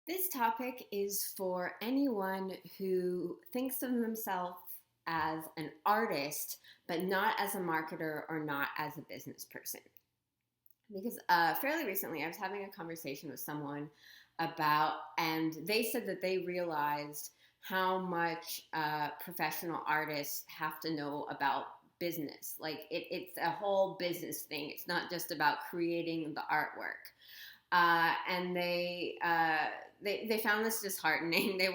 This topic is for anyone who thinks of themselves as an artist, but not as a marketer or not as a business person. Because fairly recently, I was having a conversation with someone and they said that they realized how much professional artists have to know about business. Like it's a whole business thing. It's not just about creating the artwork. And they found this disheartening. They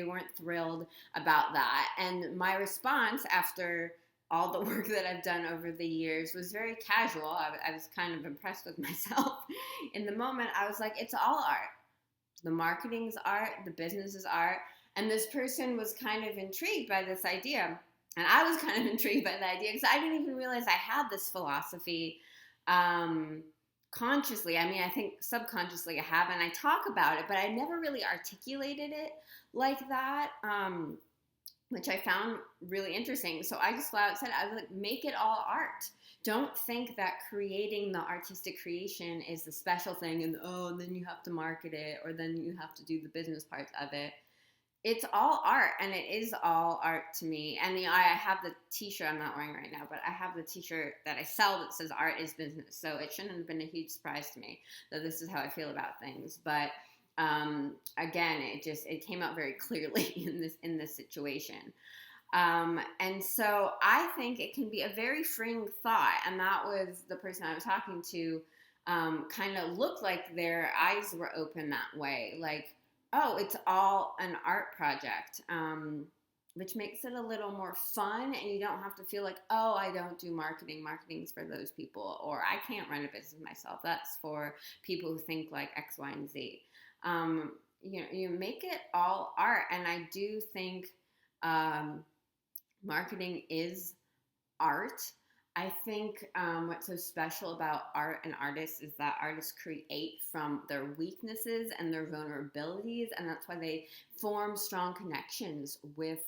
weren't thrilled about that. And my response after all the work that I've done over the years was very casual. I was kind of impressed with myself in the moment. I was like, it's all art. The marketing's art, the business is art. And this person was kind of intrigued by this idea. And I was kind of intrigued by the idea because I didn't even realize I had this philosophy consciously. I mean, I think subconsciously I have, and I talk about it, but I never really articulated it like that, which I found really interesting. So I just flat out said, I was like, make it all art. Don't think that creating the artistic creation is the special thing and then you have to market it or then you have to do the business parts of it. It's all art, and it is all art to me. And I have the t-shirt I'm not wearing right now, but I have the t-shirt that I sell that says art is business. So it shouldn't have been a huge surprise to me that this is how I feel about things. But again, it came out very clearly in this situation. And so I think it can be a very freeing thought. And that was the person I was talking to kind of looked like their eyes were open that way. Like, oh, it's all an art project, which makes it a little more fun. And you don't have to feel like, oh, I don't do marketing. Marketing's for those people. Or I can't run a business myself. That's for people who think like X, Y, and Z. You make it all art. And I do think marketing is art. I think what's so special about art and artists is that artists create from their weaknesses and their vulnerabilities, and that's why they form strong connections with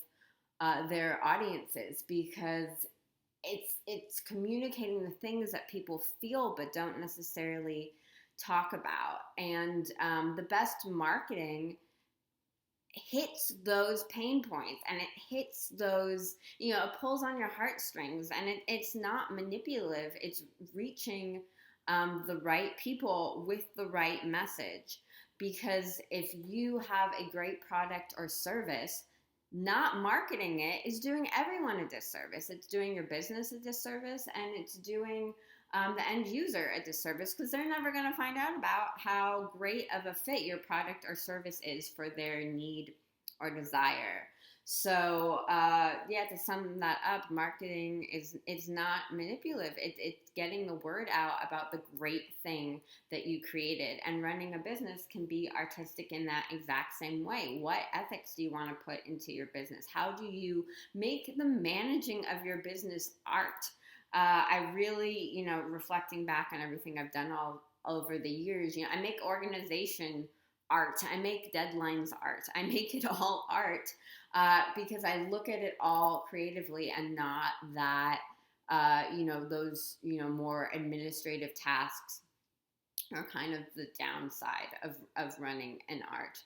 their audiences, because it's communicating the things that people feel but don't necessarily talk about. And the best marketing hits those pain points, and it hits those, it pulls on your heartstrings, and it's not manipulative. It's reaching the right people with the right message. Because if you have a great product or service, not marketing it is doing everyone a disservice. It's doing your business a disservice, and it's doing the end user a disservice, because they're never going to find out about how great of a fit your product or service is for their need or desire. So to sum that up, marketing is not manipulative. It's getting the word out about the great thing that you created. And running a business can be artistic in that exact same way. What ethics do you want to put into your business? How do you make the managing of your business art? I really, reflecting back on everything I've done all over the years, I make organization art. I make deadlines art. I make it all art because I look at it all creatively, and not that, those, more administrative tasks are kind of the downside of running an art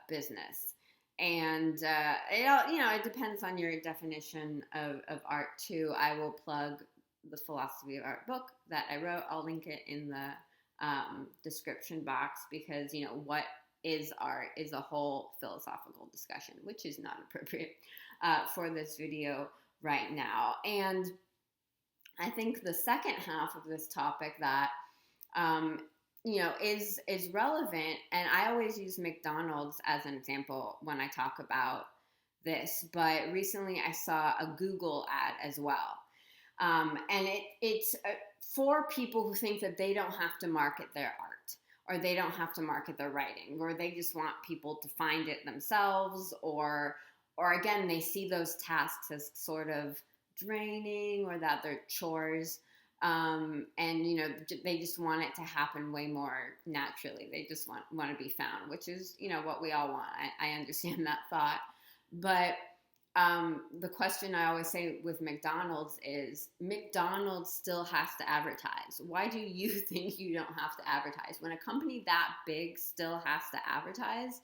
business. And it depends on your definition of art too. I will plug the Philosophy of Art book that I wrote. I'll link it in the description box, because what is art is a whole philosophical discussion, which is not appropriate for this video right now. And I think the second half of this topic that is relevant, and I always use McDonald's as an example when I talk about this, but recently I saw a Google ad as well. And it's for people who think that they don't have to market their art, or they don't have to market their writing, or they just want people to find it themselves, or again, they see those tasks as sort of draining, or that they're chores. And they just want it to happen way more naturally. They just want to be found, which is what we all want. I understand that thought, but The question I always say with McDonald's is McDonald's still has to advertise. Why do you think you don't have to advertise? When a company that big still has to advertise,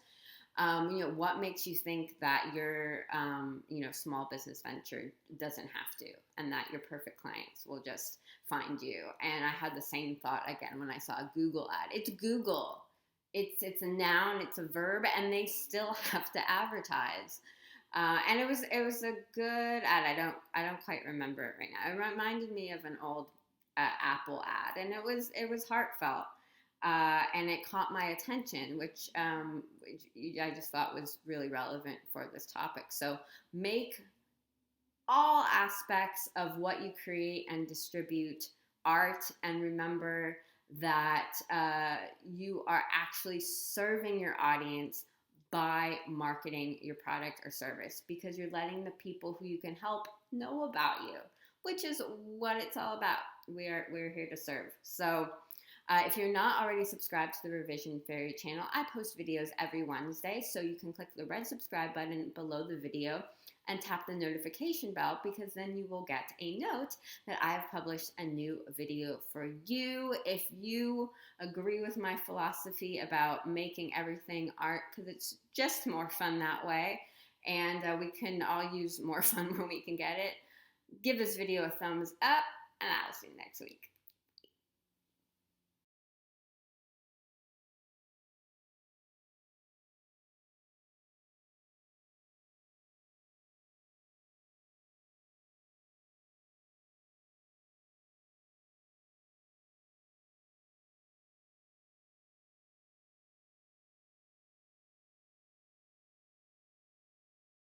what makes you think that your, small business venture doesn't have to, and that your perfect clients will just find you? And I had the same thought again when I saw a Google ad. It's Google. It's a noun, it's a verb, and they still have to advertise. And it was a good ad. I don't quite remember it right now. It reminded me of an old Apple ad, and it was heartfelt, and it caught my attention, which I just thought was really relevant for this topic. So make all aspects of what you create and distribute art, and remember that you are actually serving your audience by marketing your product or service, because you're letting the people who you can help know about you, which is what it's all about. We're here to serve. So if you're not already subscribed to the Revision Fairy channel, I post videos every Wednesday, so you can click the red subscribe button below the video and tap the notification bell, because then you will get a note that I have published a new video for you. If you agree with my philosophy about making everything art, because it's just more fun that way, and we can all use more fun when we can get it, give this video a thumbs up, and I'll see you next week.